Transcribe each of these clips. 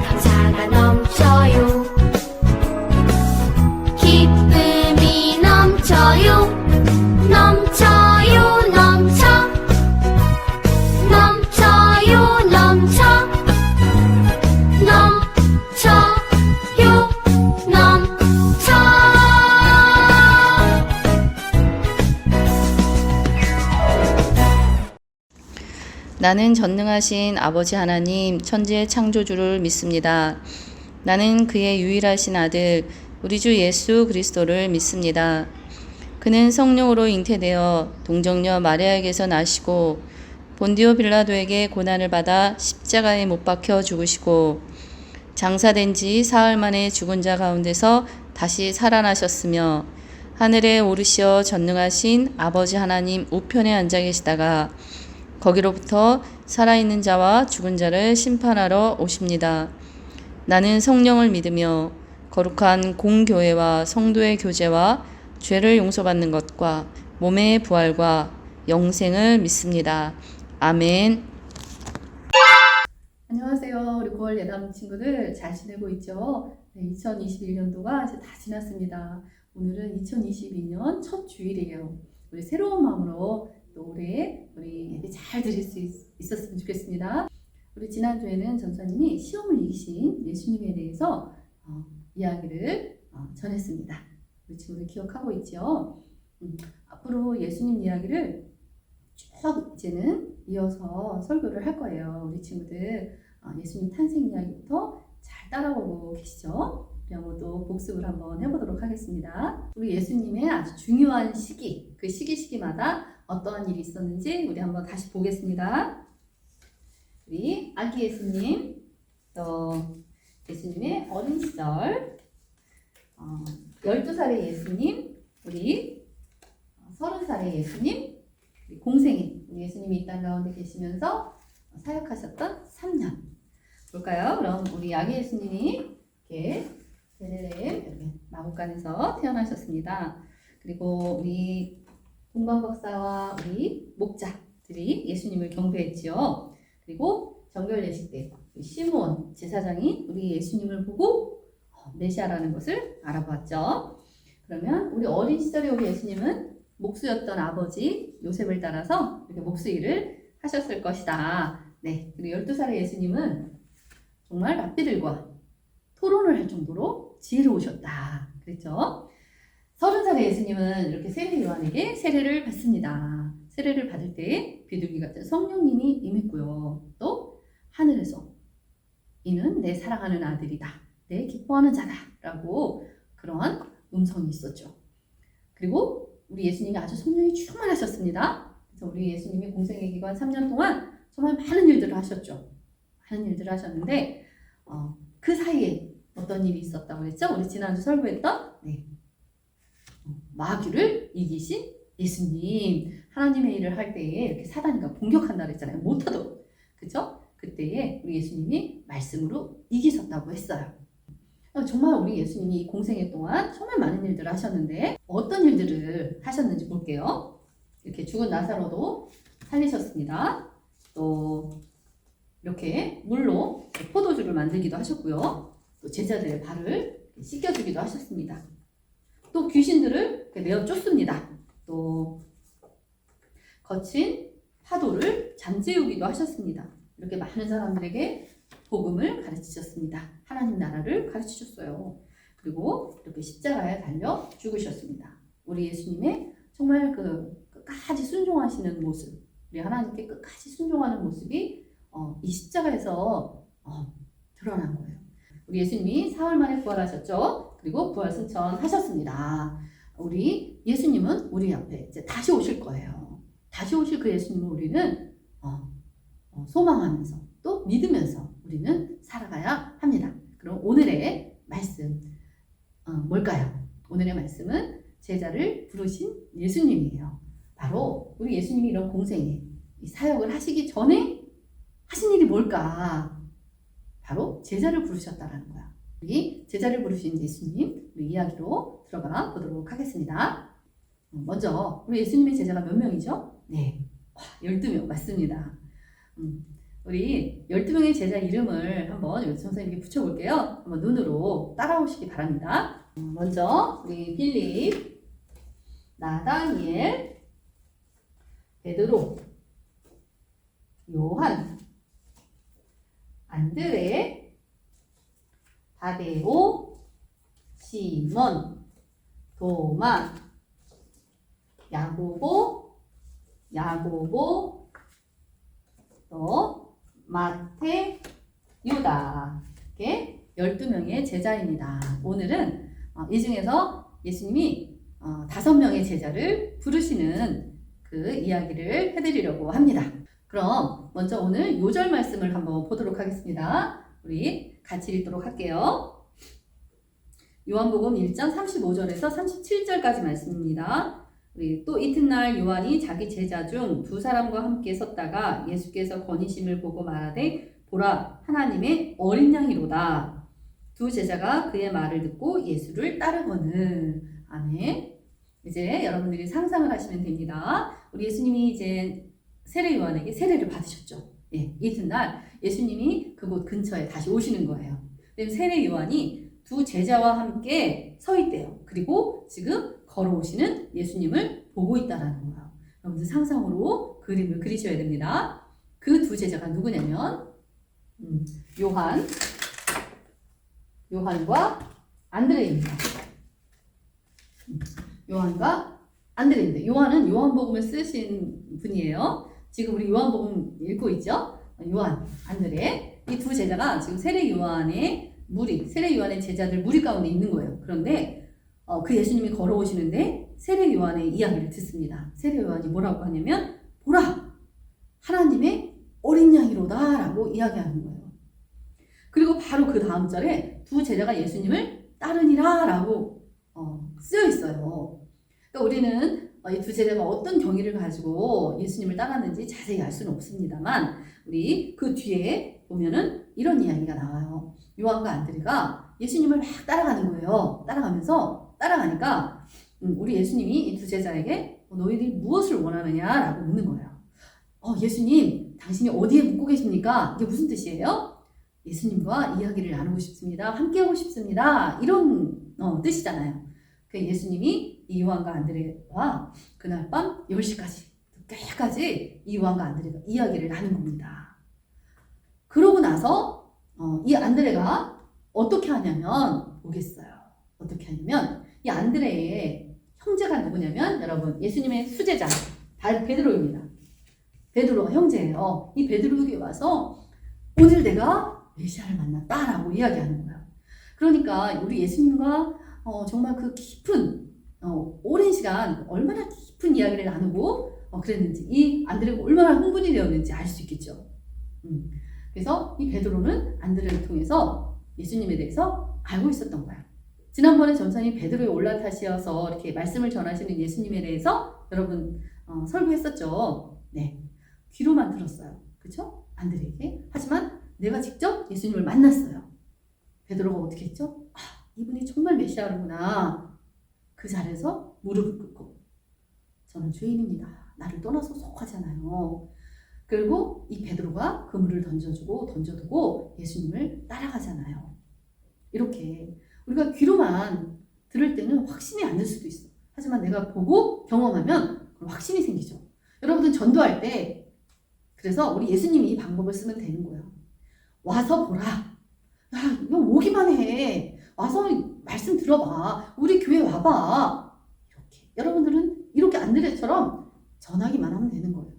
감사가 넘쳐요. 기쁨이 넘쳐요. 넘쳐요 넘쳐. 넘쳐요 넘쳐. 넘쳐요 넘쳐. 나는 전능하신 아버지 하나님 천지의 창조주를 믿습니다. 나는 그의 유일하신 아들 우리 주 예수 그리스도를 믿습니다. 그는 성령으로 잉태되어 동정녀 마리아에게서 나시고 본디오 빌라도에게 고난을 받아 십자가에 못 박혀 죽으시고 장사된 지 사흘 만에 죽은 자 가운데서 다시 살아나셨으며 하늘에 오르시어 전능하신 아버지 하나님 우편에 앉아 계시다가 거기로부터 살아있는 자와 죽은 자를 심판하러 오십니다. 나는 성령을 믿으며 거룩한 공교회와 성도의 교제와 죄를 용서받는 것과 몸의 부활과 영생을 믿습니다. 아멘. 안녕하세요. 우리 9월 예담 친구들 잘 지내고 있죠? 네, 2021년도가 이제 다 지났습니다. 오늘은 2022년 첫 주일이에요. 우리 새로운 마음으로 또 올해 우리 예배 잘 드릴 수 있었으면 좋겠습니다. 우리 지난주에는 전사님이 시험을 이기신 예수님에 대해서 이야기를 전했습니다. 우리 친구들 기억하고 있죠? 앞으로 예수님 이야기를 쭉 이제는 이어서 설교를 할 거예요. 우리 친구들 예수님 탄생 이야기부터 잘 따라오고 계시죠? 우리 한번 또 복습을 한번 해보도록 하겠습니다. 우리 예수님의 아주 중요한 시기, 그 시기마다 어떠한 일이 있었는지 우리 한번 다시 보겠습니다. 우리 아기 예수님, 또 예수님의 어린 시절, 12살의 예수님, 우리 30살의 예수님, 우리 공생애, 우리 예수님이 이 땅 가운데 계시면서 사역하셨던 3년 볼까요? 그럼 우리 아기 예수님이 이렇게 베들레헴 마구간에서 태어나셨습니다. 그리고 우리 동방 박사와 우리 목자들이 예수님을 경배했지요. 그리고 정결 예식 때 시므온 제사장이 우리 예수님을 보고 메시아라는 것을 알아보았죠. 그러면 우리 어린 시절에 우리 예수님은 목수였던 아버지 요셉을 따라서 이렇게 목수 일을 하셨을 것이다. 네, 그리고 12살의 예수님은 정말 랍비들과 토론을 할 정도로 지혜로우셨다. 그랬죠. 30살의 예수님은 이렇게 세례 요한에게 세례를 받습니다. 세례를 받을 때 비둘기 같은 성령님이 임했고요. 또 하늘에서 이는 내 사랑하는 아들이다. 내 기뻐하는 자다. 라고 그런 음성이 있었죠. 그리고 우리 예수님이 아주 성령이 충만하셨습니다. 그래서 우리 예수님이 공생애 기간 3년 동안 정말 많은 일들을 하셨죠. 많은 일들을 하셨는데 그 사이에 어떤 일이 있었다고 그랬죠? 우리 지난주 설교했던 마귀를 이기신 예수님. 하나님의 일을 할 때에 이렇게 사단이가 공격한다 그랬잖아요. 못하도록. 그죠? 그때에 우리 예수님이 말씀으로 이기셨다고 했어요. 정말 우리 예수님이 이 공생애 동안 정말 많은 일들을 하셨는데 어떤 일들을 하셨는지 볼게요. 이렇게 죽은 나사로도 살리셨습니다. 또 이렇게 물로 포도주를 만들기도 하셨고요. 또 제자들의 발을 씻겨주기도 하셨습니다. 또 귀신들을 내어 쫓습니다. 또 거친 파도를 잠재우기도 하셨습니다. 이렇게 많은 사람들에게 복음을 가르치셨습니다. 하나님 나라를 가르치셨어요. 그리고 이렇게 십자가에 달려 죽으셨습니다. 우리 예수님의 정말 그 끝까지 순종하시는 모습, 우리 하나님께 끝까지 순종하는 모습이 이 십자가에서 드러난 거예요. 우리 예수님이 사흘 만에 부활하셨죠. 그리고 부활 승천하셨습니다. 우리 예수님은 우리 앞에 이제 다시 오실 거예요. 다시 오실 그 예수님을 우리는 소망하면서 또 믿으면서 우리는 살아가야 합니다. 그럼 오늘의 말씀 뭘까요? 오늘의 말씀은 제자를 부르신 예수님이에요. 바로 우리 예수님이 이런 공생애, 이 사역을 하시기 전에 하신 일이 뭘까? 바로 제자를 부르셨다라는 거야. 우리 제자를 부르신 예수님, 우리 이야기로 들어가 보도록 하겠습니다. 먼저 우리 예수님의 제자가 몇 명이죠? 네, 12명 맞습니다. 우리 12명의 제자 이름을 한번 여기 선생님께 붙여볼게요. 한번 눈으로 따라오시기 바랍니다. 먼저 우리 빌립, 나다니엘, 베드로, 요한, 안드레, 다데오, 시몬, 도마, 야고보, 또 마테, 유다. 이렇게 12명의 제자입니다. 오늘은 이 중에서 예수님이 5명의 제자를 부르시는 그 이야기를 해드리려고 합니다. 그럼 먼저 오늘 요절 말씀을 한번 보도록 하겠습니다. 우리 같이 읽도록 할게요. 요한복음 1장 35절에서 37절까지 말씀입니다. 우리 또 이튿날 요한이 자기 제자 중 2사람과 함께 섰다가 예수께서 거니심을 보고 말하되 보라 하나님의 어린 양이로다. 2 제자가 그의 말을 듣고 예수를 따르거늘. 아멘. 이제 여러분들이 상상을 하시면 됩니다. 우리 예수님이 이제 세례 요한에게 세례를 받으셨죠. 예, 이튿날 예수님이 그곳 근처에 다시 오시는 거예요. 세례 요한이 2 제자와 함께 서 있대요. 그리고 지금 걸어오시는 예수님을 보고 있다라는 거예요. 여러분들 상상으로 그림을 그리셔야 됩니다. 그 2 제자가 누구냐면 요한과 안드레입니다. 요한과 안드레입니다. 요한은 요한복음을 쓰신 분이에요. 지금 우리 요한복음 읽고 있죠? 요한, 안드레. 이 2 제자가 지금 세례 요한의 제자들 무리 가운데 있는 거예요. 그런데 그 예수님이 걸어오시는데 세례 요한의 이야기를 듣습니다. 세례 요한이 뭐라고 하냐면 보라! 하나님의 어린 양이로다 라고 이야기하는 거예요. 그리고 바로 그 다음 절에 2 제자가 예수님을 따르니라 라고 쓰여 있어요. 그러니까 우리는 이 2 제자가 어떤 경위를 가지고 예수님을 따랐는지 자세히 알 수는 없습니다만 우리 그 뒤에 보면은 이런 이야기가 나와요. 요한과 안드레가 예수님을 막 따라가는 거예요. 따라가니까 우리 예수님이 이 2 제자에게 너희들이 무엇을 원하느냐라고 묻는 거예요. 예수님, 당신이 어디에 묵고 계십니까? 이게 무슨 뜻이에요? 예수님과 이야기를 나누고 싶습니다. 함께하고 싶습니다. 이런 뜻이잖아요. 그래서 예수님이 이 요한과 안드레와 그날 밤 10시까지 늦게까지 이 요한과 안드레가 이야기를 나눈 겁니다. 그러고 나서 이 안드레가 어떻게 하냐면 보겠어요. 어떻게 하냐면 이 안드레의 형제가 누구냐면 여러분 예수님의 수제자 베드로입니다. 베드로가 형제예요. 이 베드로에게 와서 오늘 내가 메시아를 만났다라고 이야기하는 거예요. 그러니까 우리 예수님과 정말 그 깊은 오랜 시간 얼마나 깊은 이야기를 나누고 그랬는지 이 안드레가 얼마나 흥분이 되었는지 알 수 있겠죠. 그래서 이 베드로는 안드레를 통해서 예수님에 대해서 알고 있었던 거예요. 지난번에 전사님 베드로의 올라타시어서 이렇게 말씀을 전하시는 예수님에 대해서 여러분 설교했었죠. 네, 귀로만 들었어요. 그렇죠? 안드레에게. 하지만 내가 직접 예수님을 만났어요. 베드로가 어떻게 했죠? 이분이 정말 메시아구나. 그 자리에서 무릎을 꿇고 저는 죄인입니다. 나를 떠나서 속하잖아요. 그리고 이 베드로가 그물을 던져두고 예수님을 따라가잖아요. 이렇게 우리가 귀로만 들을 때는 확신이 안 들 수도 있어. 하지만 내가 보고 경험하면 확신이 생기죠. 여러분들 전도할 때 그래서 우리 예수님이 이 방법을 쓰면 되는 거예요. 와서 보라. 야, 이거 오기만 해. 와서 말씀 들어봐. 우리 교회 와봐. 이렇게 여러분들은 이렇게 안드레처럼 전하기만 하면 되는 거예요.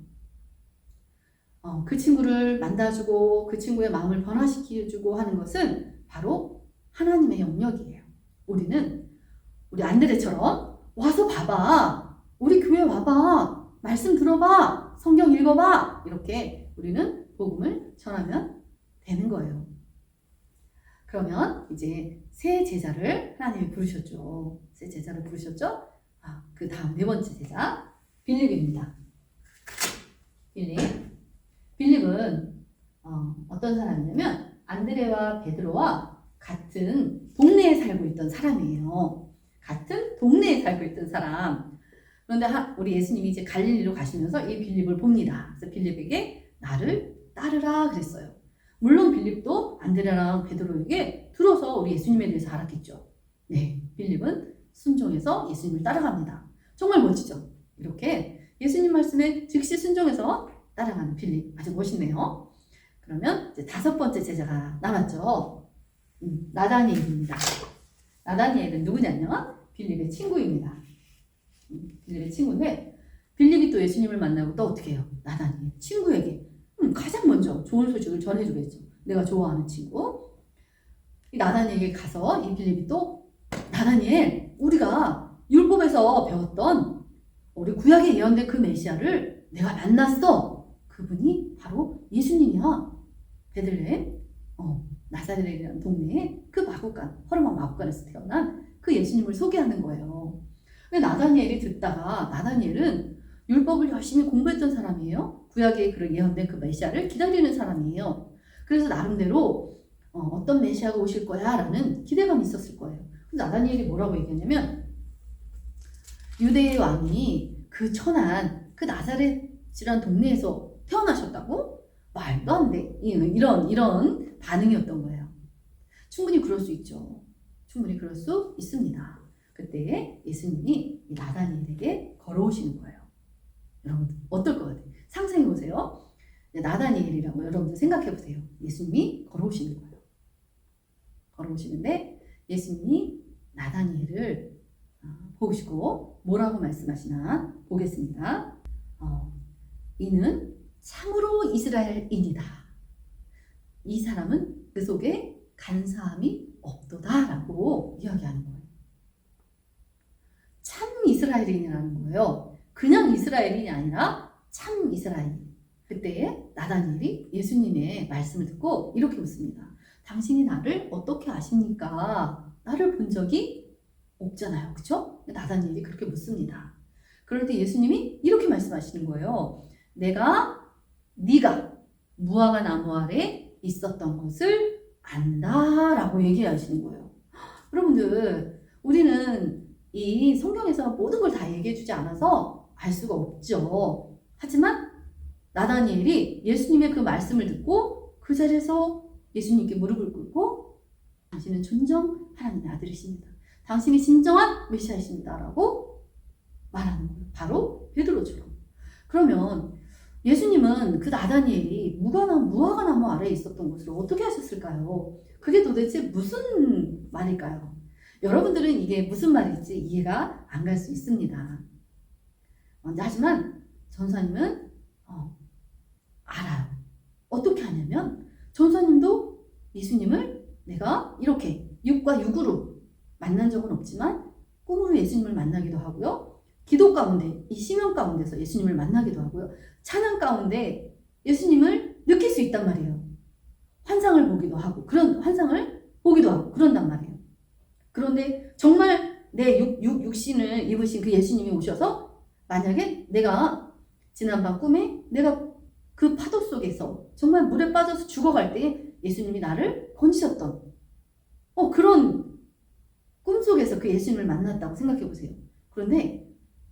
그 친구를 만나주고 그 친구의 마음을 변화시켜주고 하는 것은 바로 하나님의 영역이에요. 우리는 우리 안드레처럼 와서 봐봐. 우리 교회 와봐. 말씀 들어봐. 성경 읽어봐. 이렇게 우리는 복음을 전하면 되는 거예요. 그러면 이제 새 제자를 하나님이 부르셨죠. 새 제자를 부르셨죠. 그 다음 4번째 제자 빌립입니다. 빌립은 어떤 사람이냐면 안드레와 베드로와 같은 동네에 살고 있던 사람이에요. 같은 동네에 살고 있던 사람. 그런데 우리 예수님이 이제 갈릴리로 가시면서 이 빌립을 봅니다. 그래서 빌립에게 나를 따르라 그랬어요. 물론 빌립도 안드레랑 베드로에게 들어서 우리 예수님에 대해서 알았겠죠. 네, 빌립은 순종해서 예수님을 따라갑니다. 정말 멋지죠? 이렇게 예수님 말씀에 즉시 순종해서 따라가는 빌립, 아주 멋있네요. 그러면 이제 5번째 제자가 남았죠. 나다니엘입니다. 나다니엘은 누구냐면 빌립의 친구입니다. 빌립의 친구인데 빌립이 또 예수님을 만나고 또 어떻게 해요? 나다니엘 친구에게 가장 먼저 좋은 소식을 전해주겠죠. 내가 좋아하는 친구. 이 나다니엘에게 가서 이 빌립이 또 나다니엘, 우리가 율법에서 배웠던 우리 구약에 예언된 그 메시아를 내가 만났어. 그분이 바로 예수님이야. 베들레헴, 나사렛이라는 동네에 그 마구간, 허름한 마구간에서 태어난 그 예수님을 소개하는 거예요. 나다니엘이 듣다가, 나다니엘은 율법을 열심히 공부했던 사람이에요. 구약에 그 예언된 그 메시아를 기다리는 사람이에요. 그래서 나름대로 어떤 메시아가 오실 거야 라는 기대감이 있었을 거예요. 그래서 나다니엘이 뭐라고 얘기했냐면, 유대의 왕이 그 천한 그 나사렛이라는 동네에서 태어나셨다고? 말도 안 돼. 이런 반응이었던 거예요. 충분히 그럴 수 있죠. 충분히 그럴 수 있습니다. 그때 예수님이 나다니엘에게 걸어오시는 거예요. 여러분 어떨 것 같아요? 상상해 보세요. 나다니엘이라고 여러분들 생각해 보세요. 예수님이 걸어오시는 거예요. 걸어오시는데 예수님이 나다니엘을 보시고 뭐라고 말씀하시나 보겠습니다. 이는 참으로 이스라엘인이다. 이 사람은 그 속에 간사함이 없도다라고 이야기하는 거예요. 참 이스라엘인이라는 거예요. 그냥 이스라엘인이 아니라 참 이스라엘인. 그때 나다니엘이 예수님의 말씀을 듣고 이렇게 묻습니다. 당신이 나를 어떻게 아십니까? 나를 본 적이 없잖아요. 그렇죠? 나다니엘이 그렇게 묻습니다. 그럴 때 예수님이 이렇게 말씀하시는 거예요. 네가 무화과 나무 아래 있었던 것을 안다라고 얘기하시는 거예요. 여러분들, 우리는 이 성경에서 모든 걸 다 얘기해 주지 않아서 알 수가 없죠. 하지만 나다니엘이 예수님의 그 말씀을 듣고 그 자리에서 예수님께 무릎을 꿇고 당신은 진정 하나님의 아들이십니다. 당신이 진정한 메시아이십니다. 라고 말하는 거예요. 바로 베드로처럼. 그러면 예수님은 그 나다니엘이 무화과 나무 아래에 있었던 것을 어떻게 하셨을까요? 그게 도대체 무슨 말일까요? 여러분들은 이게 무슨 말일지 이해가 안 갈 수 있습니다. 하지만 전사님은 알아요. 어떻게 하냐면 전사님도 예수님을 내가 이렇게 육과 육으로 만난 적은 없지만 꿈으로 예수님을 만나기도 하고요. 기도 가운데, 이 시면 가운데서 예수님을 만나기도 하고요. 찬양 가운데 예수님을 느낄 수 있단 말이에요. 환상을 보기도 하고, 그런 환상을 보기도 하고, 그런단 말이에요. 그런데 정말 내 육신을 입으신 그 예수님이 오셔서 만약에 내가 지난밤 꿈에 내가 그 파도 속에서 정말 물에 빠져서 죽어갈 때 예수님이 나를 건지셨던 그런 꿈속에서 그 예수님을 만났다고 생각해 보세요. 그런데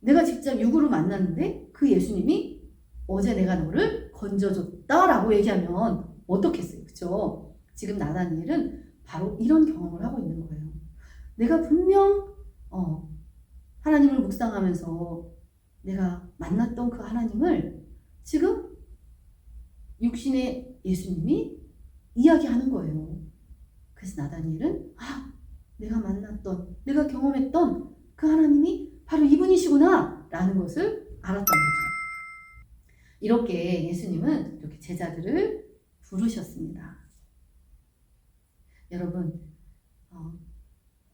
내가 직접 육으로 만났는데 그 예수님이 어제 내가 너를 건져줬다라고 얘기하면 어떻겠어요? 그렇죠? 지금 나다니엘은 바로 이런 경험을 하고 있는 거예요. 내가 분명 하나님을 묵상하면서 내가 만났던 그 하나님을 지금 육신의 예수님이 이야기하는 거예요. 그래서 나다니엘은 내가 만났던, 내가 경험했던 그 하나님이 바로 이분이시구나 라는 것을 알았던 거죠. 이렇게 예수님은 이렇게 제자들을 부르셨습니다. 여러분,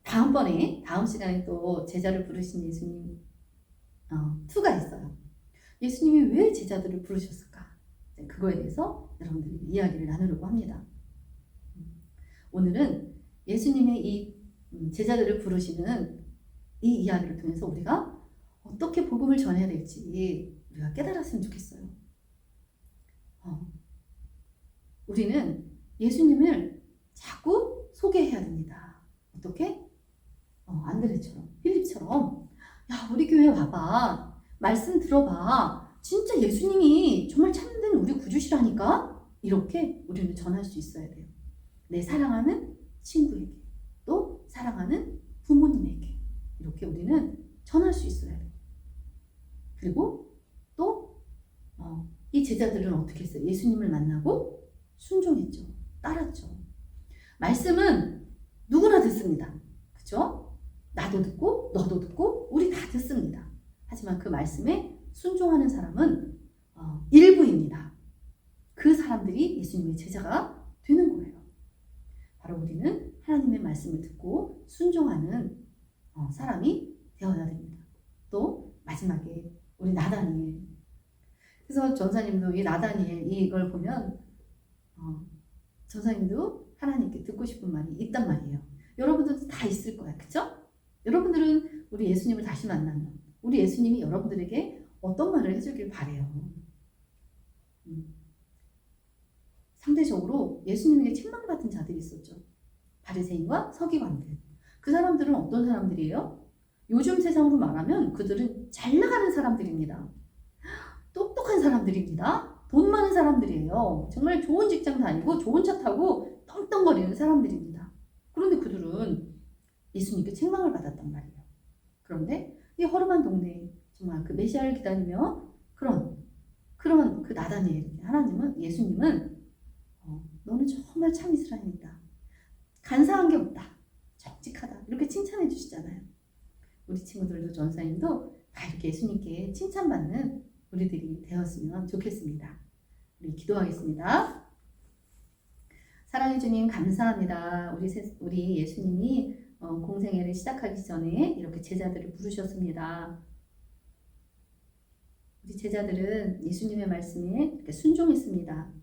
다음 시간에 또 제자를 부르신 예수님 2가 있어요. 예수님이 왜 제자들을 부르셨을까? 그거에 대해서 여러분들이 이야기를 나누려고 합니다. 오늘은 예수님의 이 제자들을 부르시는 이 이야기를 통해서 우리가 어떻게 복음을 전해야 될지 우리가 깨달았으면 좋겠어요. 우리는 예수님을 자꾸 소개해야 됩니다. 어떻게? 안드레처럼, 필립처럼, 야, 우리 교회 와봐. 말씀 들어봐. 진짜 예수님이 정말 참된 우리 구주시라니까? 이렇게 우리는 전할 수 있어야 돼요. 내 사랑하는 친구에게, 또 사랑하는 부모님에게 이렇게 우리는 전할 수 있어야 돼요. 그리고 또 이 제자들은 어떻게 했어요? 예수님을 만나고 순종했죠. 따랐죠. 말씀은 누구나 듣습니다. 그죠? 나도 듣고 너도 듣고 우리 다 듣습니다. 하지만 그 말씀에 순종하는 사람은 일부입니다. 그 사람들이 예수님의 제자가 되는 거예요. 바로 우리는 하나님의 말씀을 듣고 순종하는 사람이 되어야 됩니다. 또 마지막에 우리 나다니엘. 그래서 전사님도 이 나다니엘 이걸 보면 전사님도 하나님께 듣고 싶은 말이 있단 말이에요. 여러분들도 다 있을 거야. 그쵸? 여러분들은 우리 예수님을 다시 만나면 우리 예수님이 여러분들에게 어떤 말을 해주길 바래요. 상대적으로 예수님에게 책망받은 자들이 있었죠. 바리새인과 서기관들. 그 사람들은 어떤 사람들이에요? 요즘 세상으로 말하면 그들은 잘 나가는 사람들입니다. 똑똑한 사람들입니다. 돈 많은 사람들이에요. 정말 좋은 직장 다니고 좋은 차 타고 떵떵거리는 사람들입니다. 그런데 그들은 예수님께 책망을 받았단 말이에요. 그런데 이 허름한 동네에 정말 그 메시아를 기다리며 그런 그 나다니엘, 예수님은 너는 정말 참 이스라엘이다. 간사한 게 없다. 정직하다. 이렇게 칭찬해 주시잖아요. 우리 친구들도 전사님도 다 이렇게 예수님께 칭찬받는 우리들이 되었으면 좋겠습니다. 우리 기도하겠습니다. 사랑해 주님 감사합니다. 우리 예수님이 공생애를 시작하기 전에 이렇게 제자들을 부르셨습니다. 우리 제자들은 예수님의 말씀에 이렇게 순종했습니다.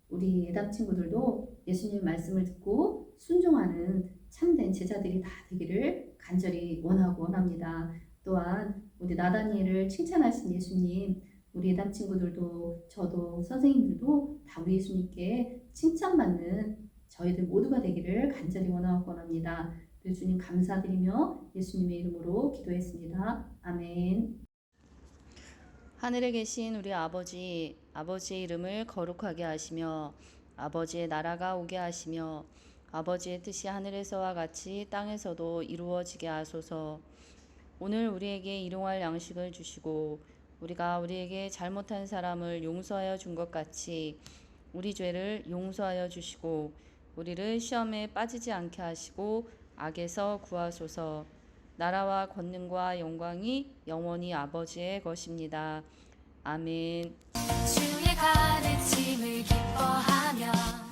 우리 예담 친구들도 예수님 말씀을 듣고 순종하는 참된 제자들이 다 되기를 간절히 원합니다. 또한 우리 나다니엘을 칭찬하신 예수님, 우리 예담 친구들도 저도 선생님들도 다 우리 예수님께 칭찬받는 저희들 모두가 되기를 간절히 원합니다. 주님 감사드리며 예수님의 이름으로 기도했습니다. 아멘. 하늘에 계신 우리 아버지, 아버지의 이름을 거룩하게 하시며 아버지의 나라가 오게 하시며 아버지의 뜻이 하늘에서와 같이 땅에서도 이루어지게 하소서. 오늘 우리에게 일용할 양식을 주시고 우리가 우리에게 잘못한 사람을 용서하여 준 것 같이 우리 죄를 용서하여 주시고 우리를 시험에 빠지지 않게 하시고 악에서 구하소서. 나라와 권능과 영광이 영원히 아버지의 것입니다. 아멘. 주의 가르침을 기뻐하며